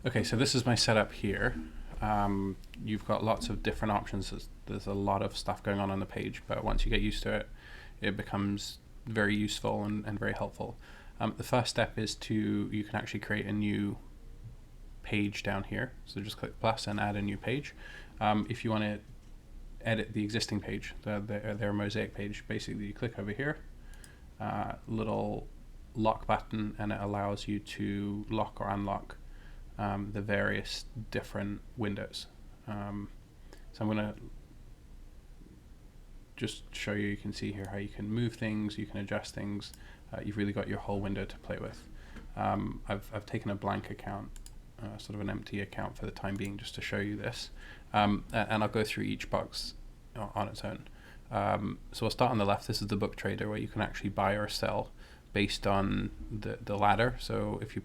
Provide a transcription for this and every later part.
Okay, so this is my setup here. You've got lots of different options. There's a lot of stuff going on the page, but once you get used to it, it becomes very useful and very helpful. The first step is you can actually create a new page down here. So just click plus and add a new page. If you want to edit the existing page, their mosaic page, basically you click over here, little lock button, and it allows you to lock or unlock the various different windows. So I'm going to just show you. You can see here how you can move things, you can adjust things. You've really got your whole window to play with. I've taken a blank account, sort of an empty account for the time being, just to show you this. And I'll go through each box on its own. So we'll start on the left. This is the book trader, where you can actually buy or sell based on the ladder. So if you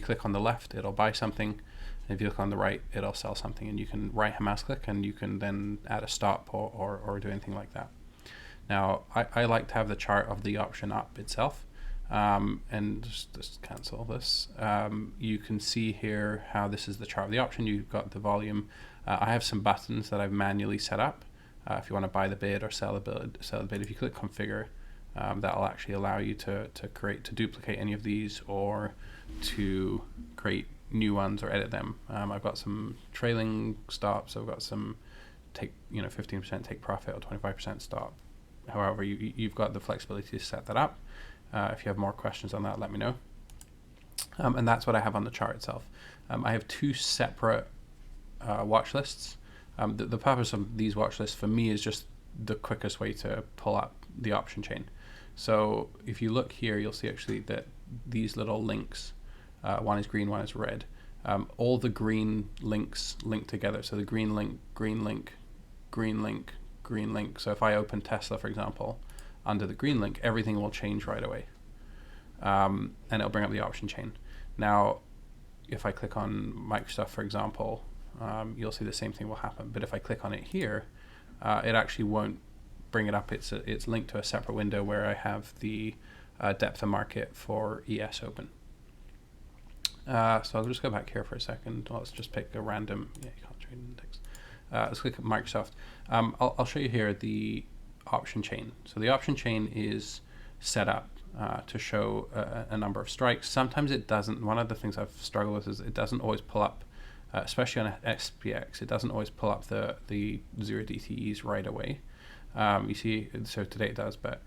click on the left, it'll buy something, and if you click on the right, it'll sell something, and you can right mouse click and you can then add a stop or do anything like that. Now I like to have the chart of the option up itself, and just cancel this. You can see here how this is the chart of the option. You've got the volume. I have some buttons that I've manually set up. If you want to buy the bid or sell the bid, if you click configure, that'll actually allow you to duplicate any of these, or to create new ones or edit them. I've got some trailing stops. I've got some 15% take profit or 25% stop. However, you've got the flexibility to set that up. If you have more questions on that, let me know. And that's what I have on the chart itself. I have two separate watch lists. The purpose of these watch lists for me is just the quickest way to pull up the option chain. So if you look here, you'll see actually that these little links, one is green, one is red. All the green links link together. So the green link, green link, green link, green link. So if I open Tesla, for example, under the green link, everything will change right away. And it'll bring up the option chain. Now, if I click on Microsoft, for example, you'll see the same thing will happen. But if I click on it here, it actually won't bring it up. It's linked to a separate window where I have the depth of market for ES open. So I'll just go back here for a second. Let's just pick a random. Yeah, you can't trade index. Let's click at Microsoft. I'll show you here the option chain. So the option chain is set up to show a number of strikes. Sometimes it doesn't. One of the things I've struggled with is it doesn't always pull up, especially on SPX. It doesn't always pull up the 0 DTEs right away. You see, so today it does, but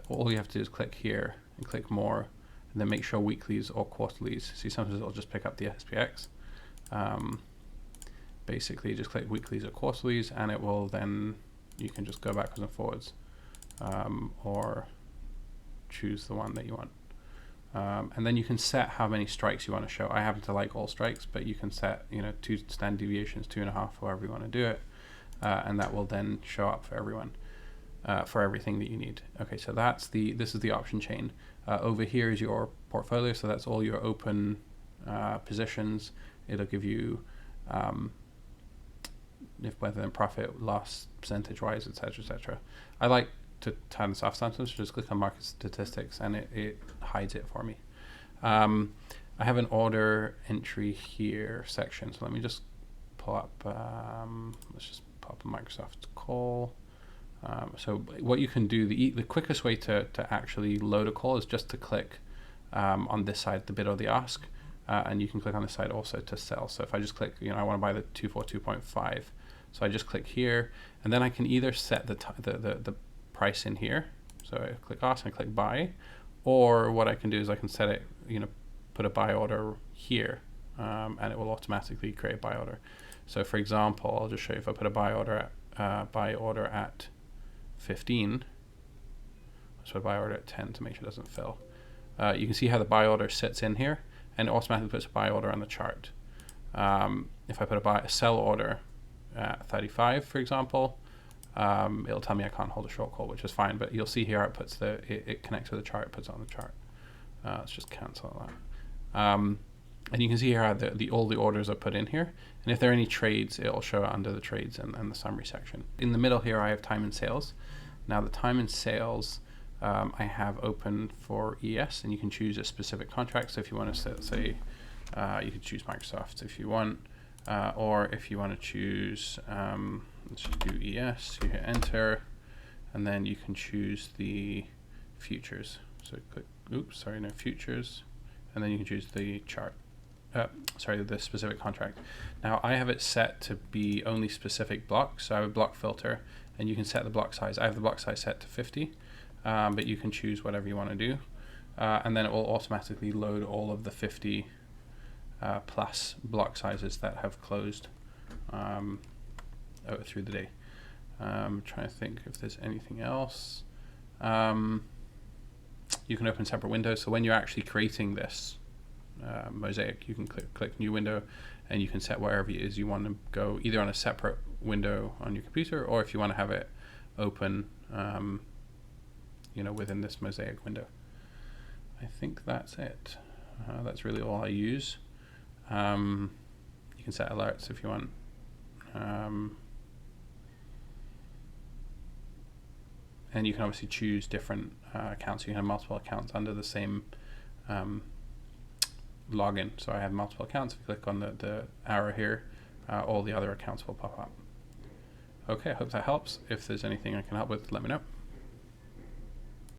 all you have to do is click here and click more, and then make sure weeklies or quarterlies. See, sometimes it'll just pick up the SPX. Basically, just click weeklies or quarterlies, and it will then, you can just go backwards and forwards, or choose the one that you want. And then you can set how many strikes you want to show. I happen to like all strikes, but you can set 2 standard deviations, 2.5, however you want to do it, and that will then show up for everyone, for everything that you need. Okay, so this is the option chain. Over here is your portfolio, so that's all your open positions. It'll give you whether in profit, loss, percentage-wise, etc., etc. I like to turn this off sometimes. Just click on market statistics, and it hides it for me. I have an order entry here section, so let me just pull up. Let's just pop a Microsoft call. So what you can do, the quickest way to actually load a call is just to click on this side, the bid or the ask, and you can click on this side also to sell. So if I just click, I want to buy the 242.5, so I just click here, and then I can either set the price in here. So I click ask and I click buy, or what I can do is I can set it, put a buy order here, and it will automatically create a buy order. So for example, I'll just show you if I put a buy order at 15. So buy order at 10 to make sure it doesn't fill. You can see how the buy order sits in here, and it automatically puts a buy order on the chart. If I put a sell order at 35, for example, it'll tell me I can't hold a short call, which is fine. But you'll see here it puts it connects to the chart, puts it on the chart. Let's just cancel that. And you can see here how all the orders are put in here. And if there are any trades, it'll show it under the trades and the summary section. In the middle here, I have time and sales. Now the time and sales I have open for ES, and you can choose a specific contract. So if you want to say You could choose Microsoft if you want, or if you want to choose, let's just do ES, you hit enter, and then you can choose the futures. So click, oops, sorry, no, futures, and then you can choose the chart. Sorry, the specific contract. Now I have it set to be only specific blocks, so I have a block filter, and you can set the block size. I have the block size set to 50, but you can choose whatever you want to do, and then it will automatically load all of the 50 plus block sizes that have closed through the day. I'm trying to think if there's anything else. You can open separate windows, so when you're actually creating this mosaic, you can click new window, and you can set wherever it is you want to go, either on a separate window on your computer, or if you want to have it open within this mosaic window. I think that's it. That's really all I use. You can set alerts if you want. And you can obviously choose different accounts. You can have multiple accounts under the same login. So I have multiple accounts. If you click on the arrow here, all the other accounts will pop up. Okay, I hope that helps. If there's anything I can help with, let me know.